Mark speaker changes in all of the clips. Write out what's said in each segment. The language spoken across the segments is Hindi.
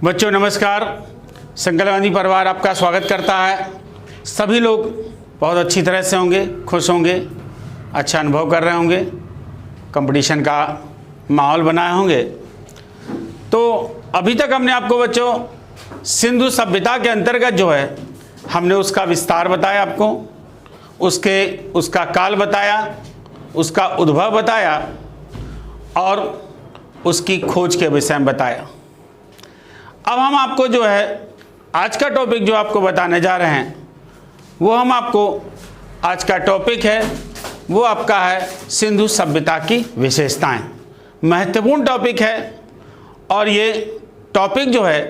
Speaker 1: बच्चों नमस्कार। संकल्प गांधी परिवार आपका स्वागत करता है। सभी लोग बहुत अच्छी तरह से होंगे, खुश होंगे, अच्छा अनुभव कर रहे होंगे, कंपटीशन का माहौल बनाए होंगे। तो अभी तक हमने आपको बच्चों सिंधु सभ्यता के अंतर्गत जो है हमने उसका विस्तार बताया, आपको उसका काल बताया, उसका उद्भव बताया और उसकी खोज के विषय में बताया। अब हम आपको जो है आज का टॉपिक जो आपको बताने जा रहे हैं वो हम आपको आज का टॉपिक है वो आपका है सिंधु सभ्यता की विशेषताएं। महत्वपूर्ण टॉपिक है और ये टॉपिक जो है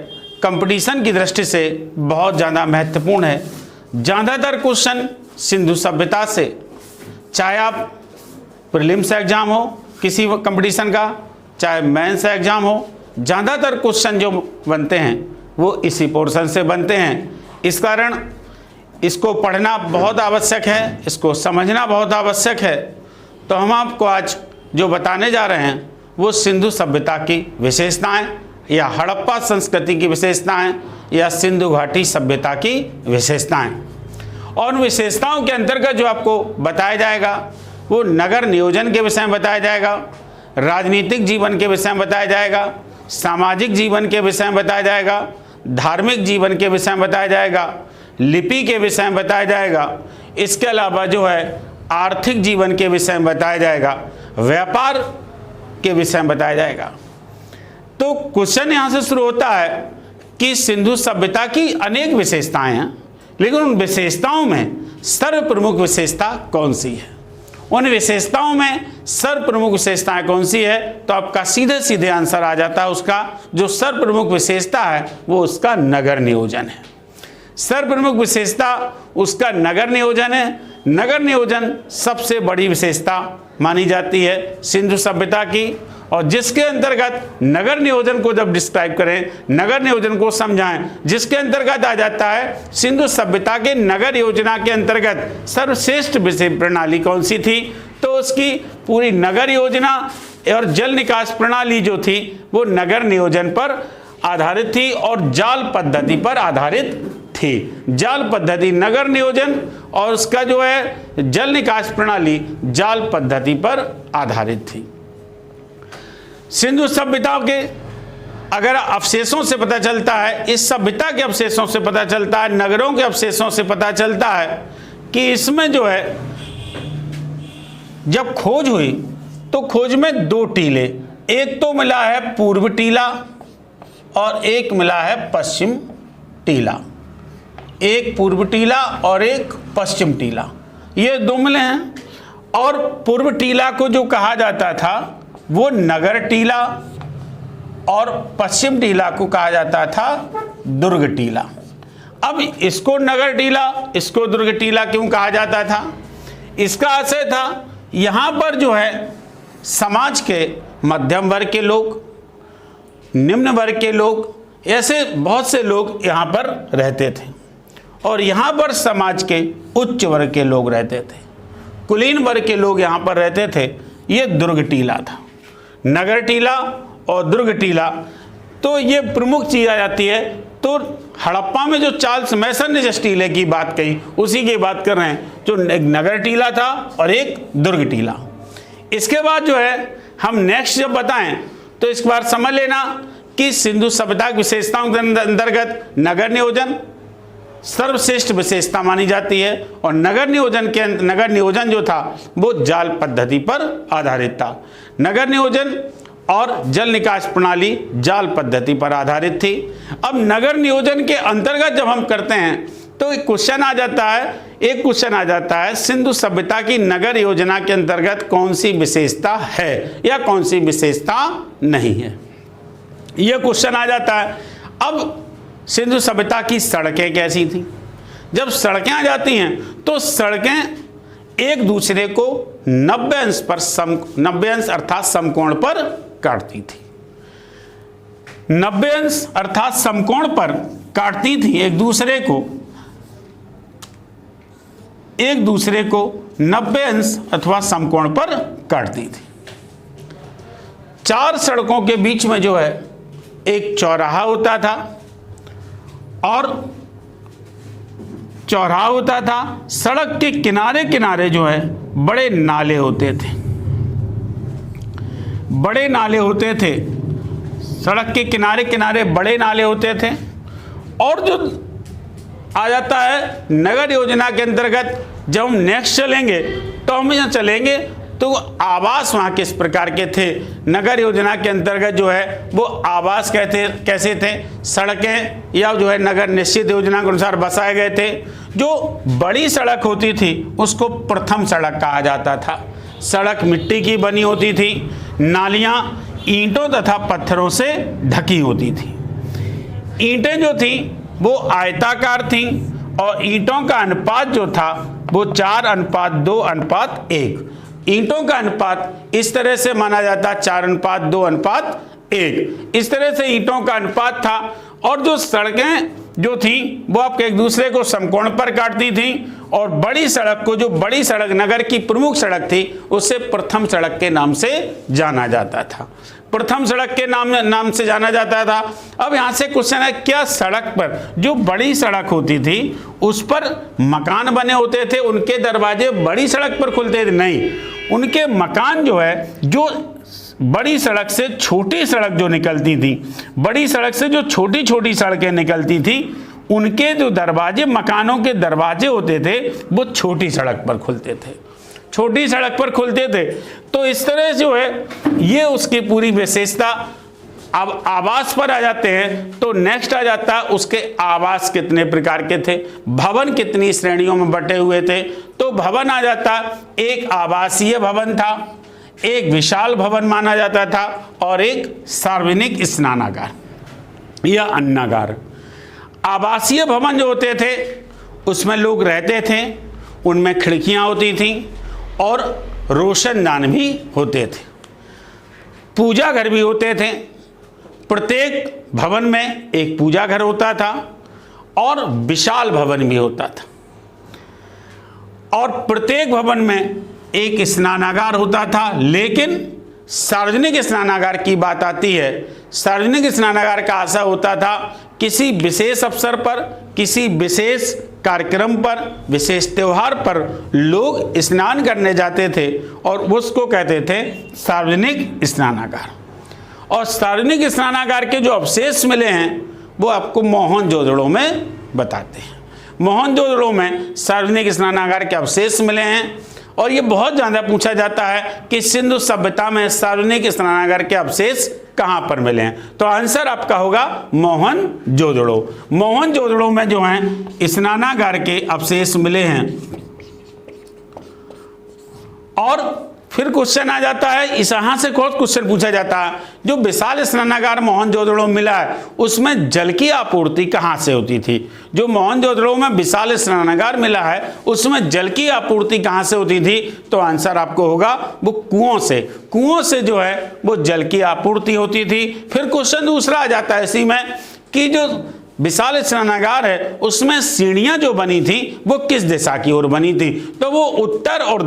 Speaker 1: कंपटीशन की दृष्टि से बहुत ज़्यादा महत्वपूर्ण है। ज़्यादातर क्वेश्चन सिंधु सभ्यता से, चाहे आप प्रीलिम्स एग्जाम हो किसी कंपटीशन का, चाहे मेंस एग्जाम हो, ज़्यादातर क्वेश्चन जो बनते हैं वो इसी पोर्शन से बनते हैं। इस कारण इसको पढ़ना बहुत आवश्यक है, इसको समझना बहुत आवश्यक है। तो हम आपको आज जो बताने जा रहे हैं वो सिंधु सभ्यता की विशेषताएं या हड़प्पा संस्कृति की विशेषताएं या सिंधु घाटी सभ्यता की विशेषताएं। और उन विशेषताओं के अंतर्गत जो आपको बताया जाएगा वो नगर नियोजन के विषय में बताया जाएगा, राजनीतिक जीवन के विषय में बताया जाएगा, सामाजिक जीवन के विषय में बताया जाएगा, धार्मिक जीवन के विषय में बताया जाएगा, लिपि के विषय में बताया जाएगा। इसके अलावा जो है आर्थिक जीवन के विषय में बताया जाएगा, व्यापार के विषय में बताया जाएगा। तो क्वेश्चन यहाँ से शुरू होता है कि सिंधु सभ्यता की अनेक विशेषताएं हैं, लेकिन उन विशेषताओं में सर्वप्रमुख विशेषता कौन सी है? उन विशेषताओं में सर्वप्रमुख विशेषताएं कौन सी है? तो आपका सीधे सीधे आंसर आ जाता है। उसका जो सर्वप्रमुख विशेषता है वो उसका नगर नियोजन है। सर्वप्रमुख विशेषता उसका नगर नियोजन है। नगर नियोजन सबसे बड़ी विशेषता मानी जाती है सिंधु सभ्यता की, और जिसके अंतर्गत नगर नियोजन को जब डिस्क्राइब करें, नगर नियोजन को समझाएं, जिसके अंतर्गत आ जाता है सिंधु सभ्यता के नगर योजना के अंतर्गत सर्वश्रेष्ठ विषय प्रणाली कौन सी थी? तो उसकी पूरी नगर योजना और जल निकास प्रणाली जो थी वो नगर नियोजन पर आधारित थी और जाल पद्धति पर आधारित थी। जाल पद्धति नगर नियोजन और उसका जो है जल निकास प्रणाली जाल पद्धति पर आधारित थी। सिंधु सभ्यता के अगर अवशेषों से पता चलता है, इस सभ्यता के अवशेषों से पता चलता है, नगरों के अवशेषों से पता चलता है कि इसमें जो है जब खोज हुई तो खोज में दो टीले, एक तो मिला है पूर्व टीला और एक मिला है पश्चिम टीला। एक पूर्व टीला और एक पश्चिम टीला, ये दो मिले हैं। और पूर्व टीला को जो कहा जाता था वो नगर टीला और पश्चिम टीला को कहा जाता था दुर्ग टीला। अब इसको नगर टीला, इसको दुर्ग टीला क्यों कहा जाता था? इसका आशय था यहाँ पर जो है समाज के मध्यम वर्ग के लोग, निम्न वर्ग के लोग, ऐसे बहुत से लोग यहाँ पर रहते थे और यहाँ पर समाज के उच्च वर्ग के लोग रहते थे, कुलीन वर्ग के लोग यहाँ पर रहते थे। ये दुर्ग टीला था। नगर टीला और दुर्ग टीला, तो ये प्रमुख चीज आ जाती है। तो हड़प्पा में जो चार्ल्स मैसन ने जिस टीले की बात कही उसी की बात कर रहे हैं, जो एक नगर टीला था और एक दुर्ग टीला। इसके बाद जो है हम नेक्स्ट जब बताएं तो इस बार समझ लेना कि सिंधु सभ्यता की विशेषताओं के अंतर्गत नगर नियोजन सर्वश्रेष्ठ विशेषता मानी जाती है और नगर नियोजन जो था वो जाल पद्धति पर आधारित था। नगर नियोजन और जल निकास प्रणाली जाल पद्धति पर आधारित थी। अब नगर नियोजन के अंतर्गत जब हम करते हैं तो एक क्वेश्चन आ जाता है सिंधु सभ्यता की नगर योजना के अंतर्गत कौन सी विशेषता है या कौन सी विशेषता नहीं है, यह क्वेश्चन आ जाता है। अब सिंधु सभ्यता की सड़कें कैसी थी? जब सड़कें आ जाती हैं तो सड़कें एक दूसरे को 90 अंश अर्थात समकोण पर काटती थी। 90 अंश अर्थात समकोण पर काटती थी एक दूसरे को 90 अंश अथवा समकोण पर काटती थी। चार सड़कों के बीच में जो है एक चौराहा होता था, और चौराहा होता था, सड़क के किनारे किनारे जो है बड़े नाले होते थे, बड़े नाले होते थे, सड़क के किनारे किनारे बड़े नाले होते थे। और जो आ जाता है नगर योजना के अंतर्गत, जब हम नेक्स्ट चलेंगे तो हम यहाँ चलेंगे तो आवास वहाँ किस प्रकार के थे। नगर योजना के अंतर्गत जो है वो आवास कैसे थे, सड़कें या जो है नगर निश्चित योजना के अनुसार बसाए गए थे। जो बड़ी सड़क होती थी उसको प्रथम सड़क कहा जाता था। सड़क मिट्टी की बनी होती थी, नालियाँ ईंटों तथा पत्थरों से ढकी होती थी। ईंटें जो थी वो आयताकार थी और ईंटों का अनुपात जो था वो 4:2:1। ईंटों का अनुपात इस तरह से माना जाता 4:2:1। इस तरह से ईंटों का अनुपात था। और जो सड़कें जो थी वो आपके एक दूसरे को समकोण पर काटती थी, और बड़ी सड़क को, जो बड़ी सड़क नगर की प्रमुख सड़क थी, उसे प्रथम सड़क के नाम से जाना जाता था। प्रथम सड़क के नाम से जाना जाता था। अब यहाँ से क्वेश्चन है, क्या सड़क पर जो बड़ी सड़क होती थी उस पर मकान बने होते थे, उनके दरवाजे बड़ी सड़क पर खुलते थे? नहीं, उनके मकान जो है, जो बड़ी सड़क से छोटी सड़क जो निकलती थी, बड़ी सड़क से जो छोटी छोटी सड़कें निकलती थी, उनके जो दरवाजे, मकानों के दरवाजे होते थे, वो छोटी सड़क पर खुलते थे, छोटी सड़क पर खुलते थे। तो इस तरह जो है ये उसकी पूरी विशेषता। अब आवास पर आ जाते हैं तो नेक्स्ट आ जाता है उसके आवास कितने प्रकार के थे, भवन कितनी श्रेणियों में बटे हुए थे। तो भवन आ जाता, एक आवासीय भवन था, एक विशाल भवन माना जाता था, और एक सार्वजनिक स्नानागार या अन्नागार। आवासीय भवन जो होते थे उसमें लोग रहते थे, उनमें खिड़कियां होती थीं और रोशनदान भी होते थे, पूजा घर भी होते थे। प्रत्येक भवन में एक पूजा घर होता था और विशाल भवन भी होता था, और प्रत्येक भवन में एक स्नानागार होता था। लेकिन सार्वजनिक स्नानागार की बात आती है, सार्वजनिक स्नानागार का आशा होता था किसी विशेष अवसर पर, किसी विशेष कार्यक्रम पर, विशेष त्योहार पर लोग स्नान करने जाते थे और उसको कहते थे सार्वजनिक स्नानागार। और सार्वजनिक स्नानागार के जो अवशेष मिले हैं वो आपको मोहनजोदड़ो में बताते हैं। मोहनजोदड़ो में सार्वजनिक स्नानागार के अवशेष मिले हैं, और ये बहुत ज़्यादा पूछा जाता है कि सिंधु सभ्यता में सार्वजनिक स्नानागार के अवशेष कहाँ पर मिले हैं। तो आंसर आपका होगा मोहनजोदड़ो। मोहनजोदड़ो में जो है स्नानागार के अवशेष मिले हैं। और फिर क्वेश्चन आ जाता है, इस यहाँ से कौन क्वेश्चन पूछा जाता है, जो विशाल स्नानागार मोहनजोदड़ो मिला है उसमें जल की आपूर्ति कहाँ से होती थी? जो मोहनजोदड़ो में विशाल स्नानागार मिला है उसमें जल की आपूर्ति कहाँ से होती थी? तो आंसर आपको होगा वो कुओं से। कुओं से जो है वो जल की आपूर्ति होती थी। फिर क्वेश्चन दूसरा आ जाता है इसी में कि जो विशाल स्नानागार है उसमें सीढ़ियां जो बनी थी वो किस दिशा की ओर बनी थी? तो वो उत्तर और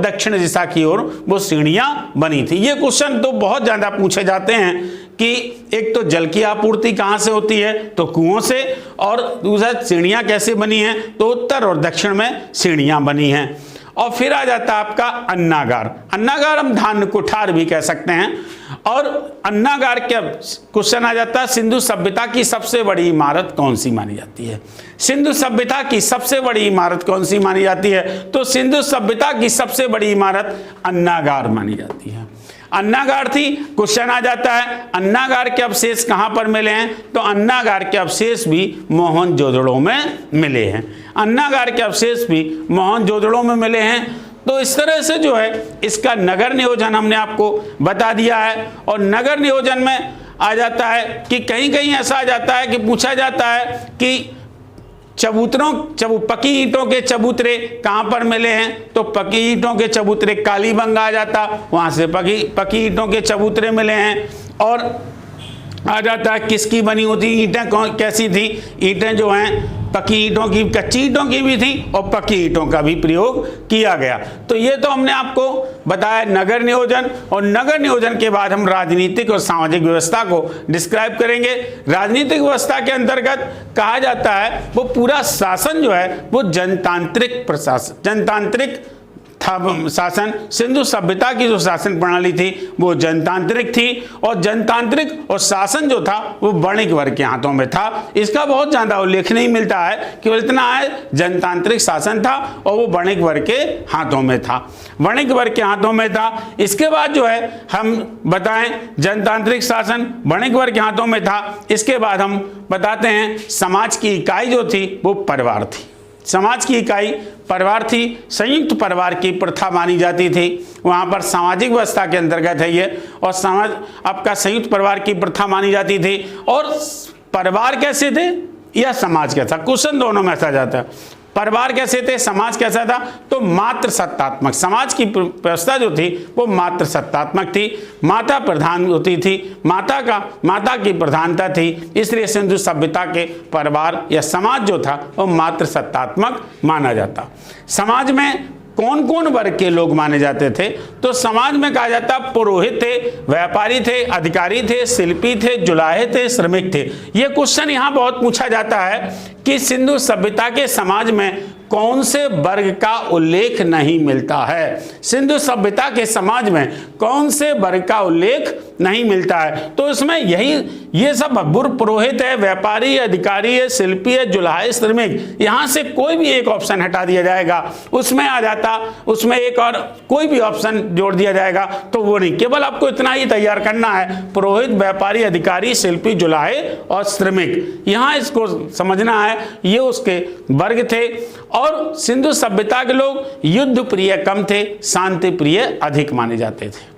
Speaker 1: दक्षिण दिशा की ओर वो सीढ़ियां बनी थी। ये क्वेश्चन तो बहुत ज्यादा पूछे जाते हैं कि एक तो जल की आपूर्ति कहां से होती है, तो कुओं से, और दूसरा सीढ़ियां कैसे बनी हैं, तो उत्तर और दक्षिण में सीढ़ियां बनी हैं। और फिर आ जाता है आपका अन्नागार। अन्नागार हम धान्य कुठार भी कह सकते हैं। और अन्नागार के क्वेश्चन आ जाता है, सिंधु सभ्यता की सबसे बड़ी इमारत कौन सी मानी जाती है? सिंधु सभ्यता की सबसे बड़ी इमारत कौन सी मानी जाती है? तो सिंधु सभ्यता की सबसे बड़ी इमारत अन्नागार मानी जाती है। अन्नागार थी। क्वेश्चन आ जाता है अन्नागार के अवशेष कहां पर मिले हैं? तो अन्नागार के अवशेष भी मोहनजोदड़ो में मिले हैं। अन्नागार के अवशेष भी मोहनजोदड़ो में मिले हैं। तो इस तरह से जो है इसका नगर नियोजन हमने आपको बता दिया है। और नगर नियोजन में आ जाता है कि कहीं कहीं ऐसा आ जाता है कि पूछा जाता है कि पकी ईंटों के चबूतरे कहां पर मिले हैं? तो पकी ईंटों के चबूतरे कालीबंगा आ जाता, वहां से पकी ईंटों के चबूतरे मिले हैं। और आ जाता है किसकी बनी होती, ईंटें कैसी थी, ईंटें जो हैं पक्की ईंटों की, कच्ची ईंटों की भी थी और पक्की ईंटों का भी प्रयोग किया गया। तो ये तो हमने आपको बताया नगर नियोजन, और नगर नियोजन के बाद हम राजनीतिक और सामाजिक व्यवस्था को डिस्क्राइब करेंगे। राजनीतिक व्यवस्था के अंतर्गत कहा जाता है वो पूरा शासन जो है वो जनतांत्रिक प्रशासन, जनतांत्रिक था शासन। सिंधु सभ्यता की जो शासन प्रणाली थी वो जनतांत्रिक थी, और जनतांत्रिक और शासन जो था वो वणिक वर्ग के हाथों में था। इसका बहुत ज़्यादा उल्लेख नहीं मिलता है, केवल इतना है जनतांत्रिक शासन था और वो वणिक वर्ग के हाथों में था, वणिक वर्ग के हाथों में था। इसके बाद जो है हम बताएं जनतांत्रिक शासन वणिक वर्ग के हाथों में था। इसके बाद हम बताते हैं समाज की इकाई जो थी वो परिवार थी। समाज की इकाई परिवार थी, संयुक्त परिवार की प्रथा मानी जाती थी, वहाँ पर सामाजिक व्यवस्था के अंतर्गत है ये, और समाज आपका संयुक्त परिवार की प्रथा मानी जाती थी। और परिवार कैसे थे या समाज कैसा, क्वेश्चन दोनों में ऐसा जाता है। परिवार कैसे थे, समाज कैसा था, तो मात्र सत्तात्मक, समाज की व्यवस्था जो थी वो मात्र सत्तात्मक थी, माता प्रधान होती थी, माता की प्रधानता थी। इसलिए सिंधु सभ्यता के परिवार या समाज जो था वो मात्र सत्तात्मक माना जाता। समाज में कौन कौन वर्ग के लोग माने जाते थे, तो समाज में कहा जाता पुरोहित थे, व्यापारी थे, अधिकारी थे, शिल्पी थे, जुलाहे थे, श्रमिक थे। ये क्वेश्चन यहाँ बहुत पूछा जाता है कि सिंधु सभ्यता के समाज में कौन से वर्ग का उल्लेख नहीं मिलता है, सिंधु सभ्यता के समाज में कौन से वर्ग का उल्लेख नहीं मिलता है। तो इसमें ये सब पुरोहित है, व्यापारी, अधिकारी है, शिल्पी है, जुलाहे, श्रमिक, यहाँ से कोई भी एक ऑप्शन हटा दिया जाएगा, उसमें आ जाता, उसमें एक और कोई भी ऑप्शन जोड़ दिया जाएगा तो वो नहीं, केवल आपको इतना ही तैयार करना है, पुरोहित, व्यापारी, अधिकारी, शिल्पी, जुलाहे और श्रमिक। यहाँ इसको समझना है, ये उसके वर्ग थे। और सिंधु सभ्यता के लोग युद्ध प्रिय कम थे, शांति प्रिय अधिक माने जाते थे।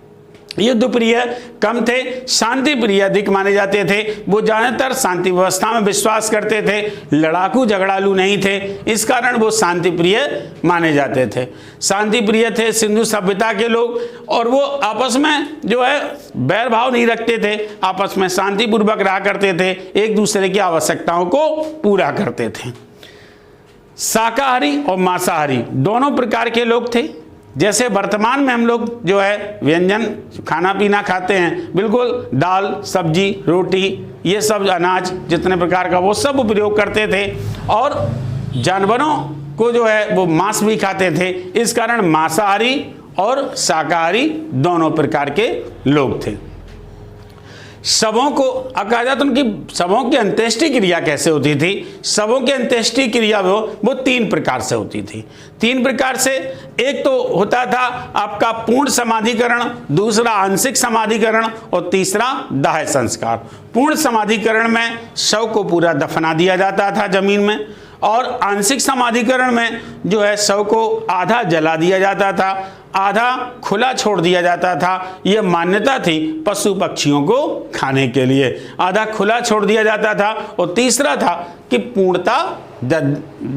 Speaker 1: युद्ध प्रिय कम थे, शांति प्रिय अधिक माने जाते थे। वो ज्यादातर शांति व्यवस्था में विश्वास करते थे, लड़ाकू झगड़ालू नहीं थे, इस कारण वो शांति प्रिय माने जाते थे। शांति प्रिय थे सिंधु सभ्यता के लोग, और वो आपस में जो है बैर भाव नहीं रखते थे, आपस में शांतिपूर्वक रहा करते थे, एक दूसरे की आवश्यकताओं को पूरा करते थे। शाकाहारी और मांसाहारी दोनों प्रकार के लोग थे। जैसे वर्तमान में हम लोग जो है व्यंजन खाना पीना खाते हैं, बिल्कुल दाल, सब्जी, रोटी, ये सब अनाज जितने प्रकार का वो सब उपयोग करते थे, और जानवरों को जो है वो मांस भी खाते थे। इस कारण मांसाहारी और शाकाहारी दोनों प्रकार के लोग थे। शवों को कहा जाता, उनकी शवों की अंत्येष्टि क्रिया कैसे होती थी, शवों की अंत्येष्टि क्रिया वो 3 प्रकार से होती थी। 3 प्रकार से, एक तो होता था आपका पूर्ण समाधिकरण, दूसरा आंशिक समाधिकरण और तीसरा दाह संस्कार। पूर्ण समाधिकरण में शव को पूरा दफना दिया जाता था जमीन में, और आंशिक समाधिकरण में जो है शव को आधा जला दिया जाता था, आधा खुला छोड़ दिया जाता था। यह मान्यता थी पशु पक्षियों को खाने के लिए, आधा खुला छोड़ दिया जाता था, और तीसरा था कि पूर्णतः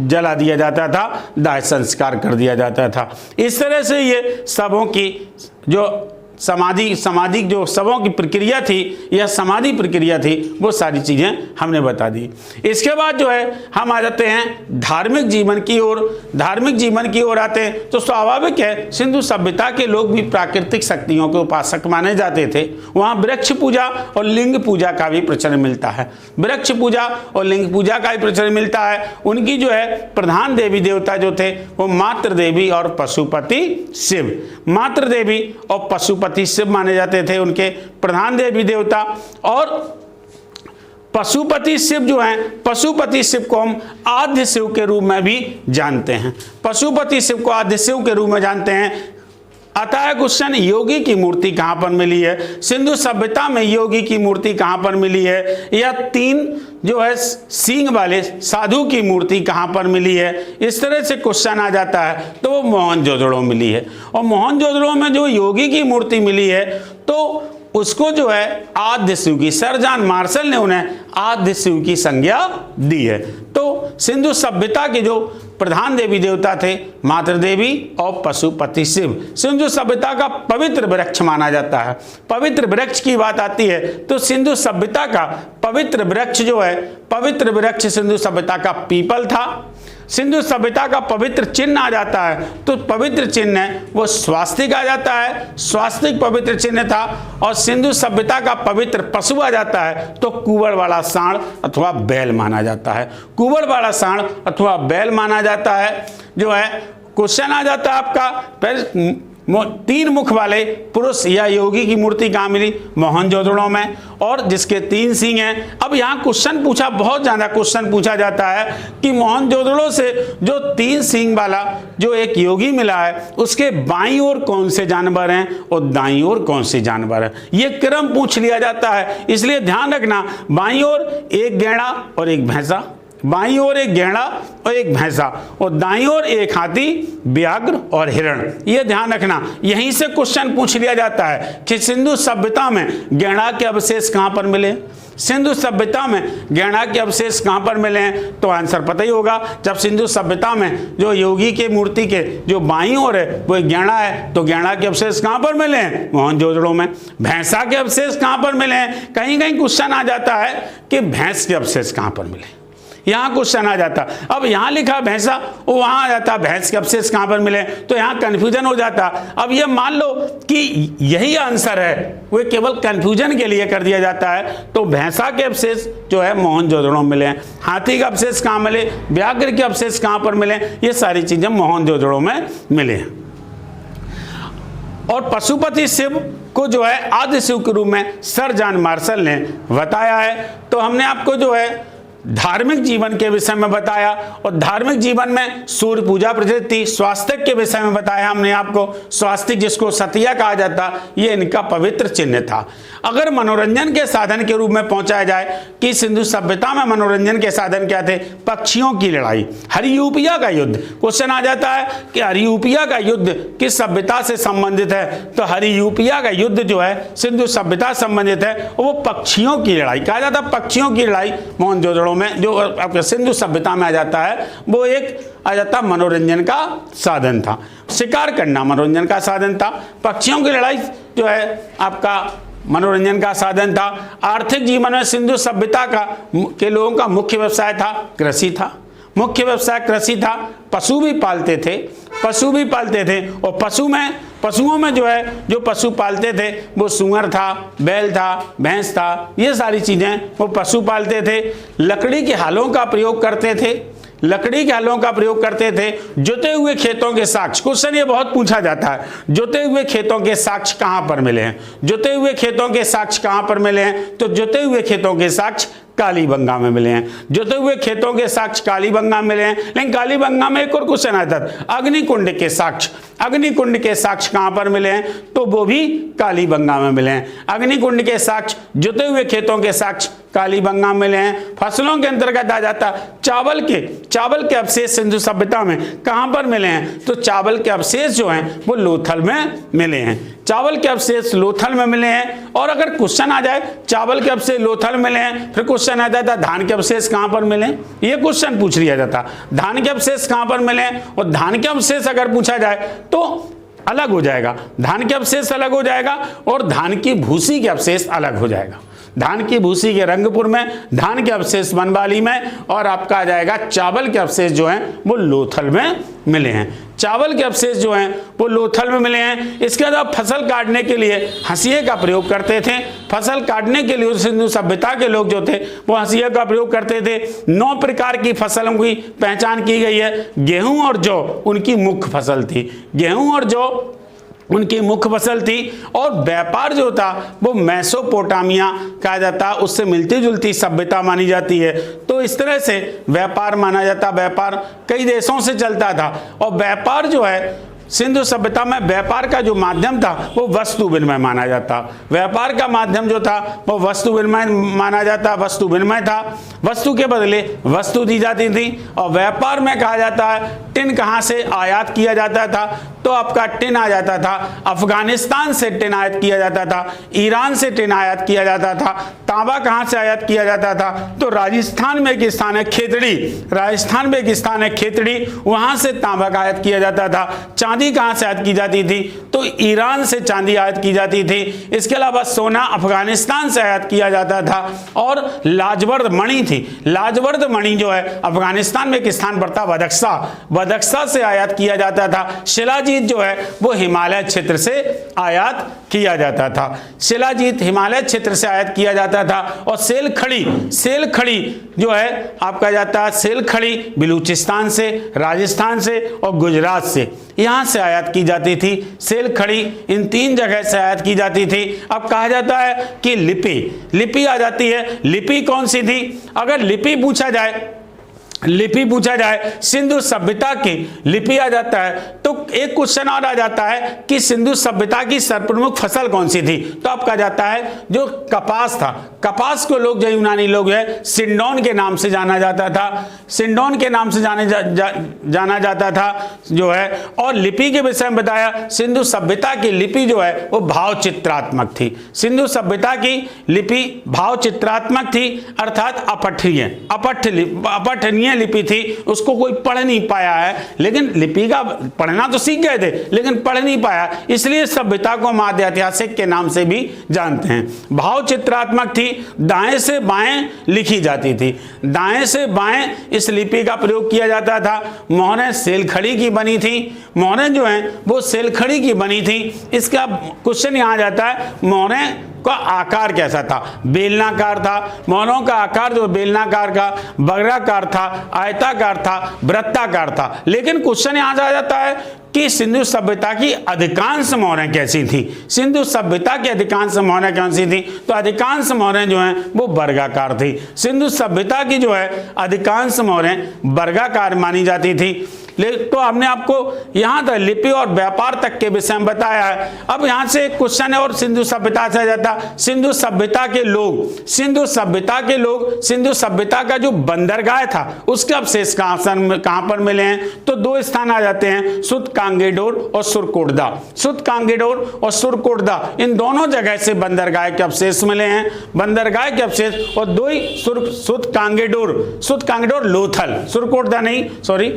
Speaker 1: जला दिया जाता था, दाह संस्कार कर दिया जाता था। इस तरह से ये शवों की जो सामाजिक जो शवों की प्रक्रिया थी या समाधि प्रक्रिया थी, वो सारी चीज़ें हमने बता दी। इसके बाद जो है हम आ जाते हैं धार्मिक जीवन की ओर। धार्मिक जीवन की ओर आते हैं तो स्वाभाविक है सिंधु सभ्यता के लोग भी प्राकृतिक शक्तियों के उपासक माने जाते थे। वहाँ वृक्ष पूजा और लिंग पूजा का भी प्रचलन मिलता है, वृक्ष पूजा और लिंग पूजा का भी प्रचलन मिलता है। उनकी जो है प्रधान देवी देवता जो थे वो मातृ देवी और पशुपति शिव, मातृ देवी और पशुपति शिव माने जाते थे उनके प्रधान देवी देवता। और पशुपति शिव जो हैं, पशुपति शिव को हम आद्य शिव के रूप में भी जानते हैं, पशुपति शिव को आद्य शिव के रूप में जानते हैं। आता है क्वेश्चन, योगी की मूर्ति कहाँ पर मिली है, सिंधु सभ्यता में योगी की मूर्ति कहाँ पर मिली है, या 3 जो है सींग वाले साधु की मूर्ति कहाँ पर मिली है, इस तरह से क्वेश्चन आ जाता है तो वो मोहनजोदड़ो मिली है। और मोहनजोदड़ो में जो योगी की मूर्ति मिली है तो उसको जो है आद्य शिव की, सर जॉन मार्शल ने उन्हें आद्य शिव की संज्ञा दी है। तो सिंधु सभ्यता के जो प्रधान देवी देवता थे मातृ देवी और पशुपति शिव। सिंधु सभ्यता का पवित्र वृक्ष माना जाता है। पवित्र वृक्ष की बात आती है तो सिंधु सभ्यता का पवित्र वृक्ष जो है, पवित्र वृक्ष सिंधु सभ्यता का पीपल था। सिंधु सभ्यता का पवित्र चिन्ह आ जाता है तो पवित्र चिन्ह है वो स्वास्तिक आ जाता है, स्वास्तिक पवित्र चिन्ह था। और सिंधु सभ्यता का पवित्र पशु आ जाता है तो कुंवर वाला सांड अथवा बैल माना जाता है। कुंवर वाला सांड अथवा बैल माना जाता है। जो है क्वेश्चन आ जाता है आपका, फिर 3 मुख वाले पुरुष या योगी की मूर्ति कहाँ मिली? मोहनजोदड़ो में, और जिसके 3 सींग हैं। अब यहाँ क्वेश्चन पूछा, बहुत ज़्यादा क्वेश्चन पूछा जाता है कि मोहनजोदड़ो से जो 3 सींग वाला जो एक योगी मिला है उसके बाईं ओर कौन से जानवर हैं और दाईं ओर कौन से जानवर हैं, ये क्रम पूछ लिया जाता है। इसलिए ध्यान रखना, बाईं ओर एक गैंडा और एक भैंसा, बाईं ओर एक गैंडा और एक भैंसा, और दाईं ओर एक हाथी, व्याघ्र और हिरण। यह ध्यान रखना, यहीं से क्वेश्चन पूछ लिया जाता है कि सिंधु सभ्यता में गैंडा के अवशेष कहां पर मिले, सिंधु सभ्यता में गैंडा के अवशेष कहां पर मिले हैं। तो आंसर पता ही होगा, जब सिंधु सभ्यता में जो योगी के मूर्ति के जो बाईं ओर है वो एक गैंडा है तो गैंडा के अवशेष कहां पर मिले हैं? मोहनजोदड़ो में। भैंसा के अवशेष कहां पर मिले हैं? कहीं कहीं क्वेश्चन आ जाता है कि भैंस के अवशेष कहां पर मिले, यहाँ क्वेश्चन आ जाता। अब यहाँ लिखा भैंसा, वो वहाँ आ जाता भैंस के अवशेष कहाँ पर मिले, तो यहाँ कन्फ्यूजन हो जाता। अब ये मान लो कि यही आंसर है, वो केवल कन्फ्यूजन के लिए कर दिया जाता है। तो भैंसा के अवशेष जो है मोहनजोदड़ो में मिले हैं, हाथी के अवशेष कहाँ मिले, व्याघ्र के अवशेष कहाँ पर मिले, ये सारी चीजें मोहनजोदड़ो में मिले हैं। और पशुपति शिव को जो है आदि शिव के रूप में सर जॉन मार्शल ने बताया है। तो हमने आपको जो है धार्मिक जीवन के विषय में बताया, और धार्मिक जीवन में सूर्य पूजा प्रचलित थी। स्वास्तिक के विषय में बताया हमने आपको, स्वास्तिक जिसको सतिया कहा जाता, ये इनका पवित्र चिन्ह था। अगर मनोरंजन के साधन के रूप में पहुंचाया जाए कि सिंधु सभ्यता में मनोरंजन के साधन क्या थे? पक्षियों की लड़ाई, हरियूपिया का युद्ध। क्वेश्चन आ जाता है कि हरियूपिया का युद्ध किस सभ्यता से संबंधित है? तो हरियूपिया का युद्ध जो है सिंधु सभ्यता से संबंधित है, वो पक्षियों की लड़ाई कहा जाता है। पक्षियों की लड़ाई मोहनजोदड़ो में जो आपके सिंधु सभ्यता में आ जाता है, वो एक आ जाता मनोरंजन का साधन था। शिकार करना मनोरंजन का साधन था, पक्षियों की लड़ाई जो है आपका मनोरंजन का साधन था। आर्थिक जीवन में सिंधु सभ्यता का के लोगों का मुख्य व्यवसाय था कृषि था, मुख्य व्यवसाय कृषि था। पशु भी पालते थे, पशु भी पालते थे, और पशुओं में जो है जो पशु पालते थे वो सूअर था, बैल था, भैंस था, ये सारी चीजें वो पशु पालते थे। लकड़ी के हलों का प्रयोग करते थे, लकड़ी के हलों का प्रयोग करते थे। जोते हुए खेतों के साक्ष्य, क्वेश्चन ये बहुत पूछा जाता है, जोते हुए खेतों के साक्ष्य कहां पर मिले हैं? जोते हुए खेतों के साक्ष्य कहां पर मिले हैं? तो जोते हुए खेतों के साक्ष्य कालीबंगा में मिले हैं। जोते हुए खेतों के साक्ष्य कालीबंगा में मिले हैं। लेकिन कालीबंगा में एक और क्वेश्चन आता है, अग्निकुंड के साक्ष्य, अग्निकुंड के साक्ष्य कहां पर मिले हैं? तो वो भी कालीबंगा में मिले हैं। अग्निकुंड के साक्ष्य, जोते हुए खेतों के साक्ष्य कालीबंगा में मिले हैं। फसलों के अंतर्गत आ जाता चावल के अवशेष सिंधु सभ्यता में कहां पर मिले हैं? तो चावल के अवशेष जो हैं वो लोथल में मिले हैं, चावल के अवशेष लोथल में मिले हैं। और अगर क्वेश्चन आ जाए चावल के अवशेष लोथल में मिले हैं, फिर क्वेश्चन आ जाता धान के अवशेष कहां पर मिले, ये क्वेश्चन पूछ लिया जाता धान के अवशेष कहां पर मिले। और धान के अवशेष अगर पूछा जाए तो अलग हो जाएगा, धान के अवशेष अलग हो जाएगा और धान की भूसी के अवशेष अलग हो जाएगा। धान की भूसी के रंगपुर में, धान के अवशेष बनवाली में, और आपका आ जाएगा चावल के अवशेष जो हैं वो लोथल में मिले हैं। चावल के अवशेष जो हैं वो लोथल में मिले हैं। इसके बाद फसल काटने के लिए हंसिये का प्रयोग करते थे। फसल काटने के लिए सिंधु सभ्यता के लोग जो थे वो हंसिये का प्रयोग करते थे। 9 प्रकार की फसलों की पहचान की गई है। गेहूं और जौ उनकी मुख्य फसल थी, गेहूं और जौ उनकी मुख्य फसल थी। और व्यापार जो था वो मेसोपोटामिया कहा जाता, उससे मिलती जुलती सभ्यता मानी जाती है। तो इस तरह से व्यापार माना जाता, व्यापार कई देशों से चलता था। और व्यापार जो है सिंधु सभ्यता में व्यापार का जो माध्यम था वो वस्तु विनिमय माना जाता। व्यापार का माध्यम जो था वो वस्तु विनिमय माना जाता, वस्तु विनिमय था। वस्तु के बदले वस्तु दी जाती थी। और व्यापार में कहा जाता है टिन कहाँ से आयात किया जाता था, तो आपका टिन आ जाता था अफगानिस्तान से, टिन आयात किया जाता था, ईरान से टिन आयात किया जाता था। तांबा कहाँ से आयात किया जाता था, तो राजस्थान में एक स्थान है खेतड़ी, राजस्थान में एक स्थान है खेतड़ी, वहां से तांबा का आयात किया जाता था। चांदी कहाँ से आयात की जाती थी, तो ईरान से चांदी आयात की जाती थी। इसके अलावा सोना अफगानिस्तान से आयात किया जाता था। और लाजवर्द मणि थी, लाजवर्द मणि जो है अफगानिस्तान में एक स्थान पर था बदख्शा, बदख्शा से आयात किया जाता था। शिलाजीत जो है वो हिमालय क्षेत्र से आयात किया जाता था, शिलाजीत हिमालय क्षेत्र से आयात किया जाता था। और सेल खड़ी, सेल खड़ी जो है आपका जाता है सेल खड़ी बलूचिस्तान से, राजस्थान से और गुजरात से, यहां से आयात की जाती थी। सेल खड़ी इन 3 जगह से आयात की जाती थी। अब कहा जाता है कि लिपि, लिपि आ जाती है। लिपि कौन सी थी, अगर लिपि पूछा जाए, लिपि पूछा जाए सिंधु सभ्यता की लिपि आ जाता है, तो एक क्वेश्चन और आ जाता है कि सिंधु सभ्यता की सर्वप्रमुख फसल कौन सी थी, तो अब कहा जाता है जो कपास था। कपास को लोग जो यूनानी लोग है सिंडोन के नाम से जाना जाता था, सिंडोन के नाम से जाना जाता था जो है। और लिपि के विषय में बताया सिंधु सभ्यता की लिपि जो है वो भाव चित्रात्मक थी। सिंधु सभ्यता की लिपि भाव चित्रात्मक थी, अर्थात अपठनीय, अपठनीय लिपि थी, उसको कोई पढ़ नहीं पाया है, लेकिन लिपि का पढ़ना तो सीख गए थे लेकिन पढ़ नहीं पाया, इसलिए सभ्यता को माध्य ऐतिहासिक के नाम से भी जानते हैं। भाव चित्रात्मक थी, दाएं से बाएं लिखी जाती थी, दाएं से बाएं इस लिपि का प्रयोग किया जाता था। मोहरें सेलखड़ी की बनी थी, मोहरें जो हैं वो सेलखड़ी की बनी थी। इसका क्वेश्चन यहां जाता है मोहरें का आकार कैसा था, बेलनाकार था। मोहरों का आकार जो बेलनाकार का, बर्गाकार था, आयताकार था, वृत्ताकार था। लेकिन क्वेश्चन यहां से आ जाता है कि सिंधु सभ्यता की अधिकांश मोहरें कैसी थी, सिंधु सभ्यता की अधिकांश मोहरें कौन सी थी, तो अधिकांश मोहरें जो हैं वो वर्गाकार थी। सिंधु सभ्यता की जो है अधिकांश मोहरें वर्गाकार मानी जाती थी। तो हमने आपको यहां तक लिपि और व्यापार तक के विषय में बताया है। अब यहां से एक क्वेश्चन है और सिंधु सभ्यता से आ जाता, सिंधु सभ्यता के लोग, सिंधु सभ्यता के लोग, सिंधु सभ्यता का जो बंदरगाह था उसके अवशेष कहां पर मिले हैं, तो 2 स्थान आ जाते हैं, सुत कांगेडोर और सुरकोटदा। सुत कांगेडोर और सुरकोटदा इन दोनों जगह से बंदरगाह के अवशेष मिले हैं, बंदरगाह के अवशेष। और 2 ही सुत कांगेडोर लोथल, सुरकोटदा नहीं, सॉरी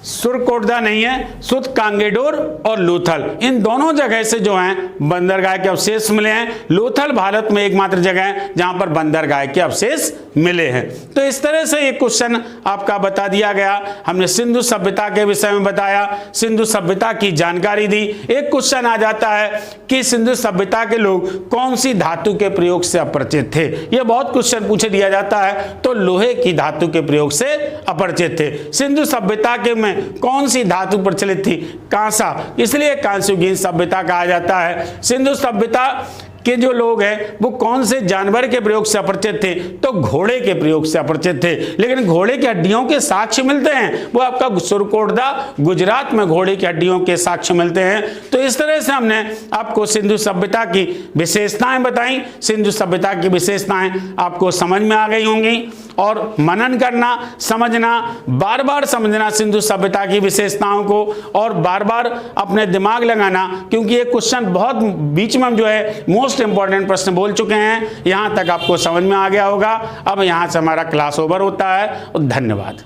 Speaker 1: सुरकोटदा नहीं है, सुत कांगेडोर और लोथल इन दोनों जगह से जो हैं बंदरगाह के अवशेष मिले हैं। लोथल भारत में एकमात्र जगह है जहां पर बंदरगाह के अवशेष मिले हैं। तो इस तरह से ये क्वेश्चन आपका बता दिया गया। हमने सिंधु सभ्यता के विषय में बताया, सिंधु सभ्यता की जानकारी दी। एक क्वेश्चन आ जाता है कि सिंधु सभ्यता के लोग कौन सी धातु के प्रयोग से अपरिचित थे, यह बहुत क्वेश्चन पूछ दिया जाता है, तो लोहे की धातु के प्रयोग से अपरिचित थे। सिंधु सभ्यता के में कौन सी धातु प्रचलित थी, कांसा, इसलिए कांस्ययुगीन सभ्यता कहा जाता है। सिंधु सभ्यता के जो लोग हैं वो कौन से जानवर के प्रयोग से अपरिचित थे, तो घोड़े के प्रयोग से अपरिचित थे। लेकिन घोड़े की हड्डियों के साक्ष्य मिलते हैं, वो आपका सुरकोटदा गुजरात में घोड़े की हड्डियों के साक्ष्य मिलते हैं। तो इस तरह से हमने आपको सिंधु सभ्यता की विशेषताएं बताई। सिंधु सभ्यता की विशेषताएं आपको समझ में आ गई होंगी और मनन करना, समझना, बार बार समझना सिंधु सभ्यता की विशेषताओं को और बार बार अपने दिमाग लगाना, क्योंकि ये क्वेश्चन बहुत बीच में हम जो है मोस्ट इंपॉर्टेंट प्रश्न बोल चुके हैं। यहां तक आपको समझ में आ गया होगा। अब यहां से हमारा क्लास ओवर होता है और धन्यवाद।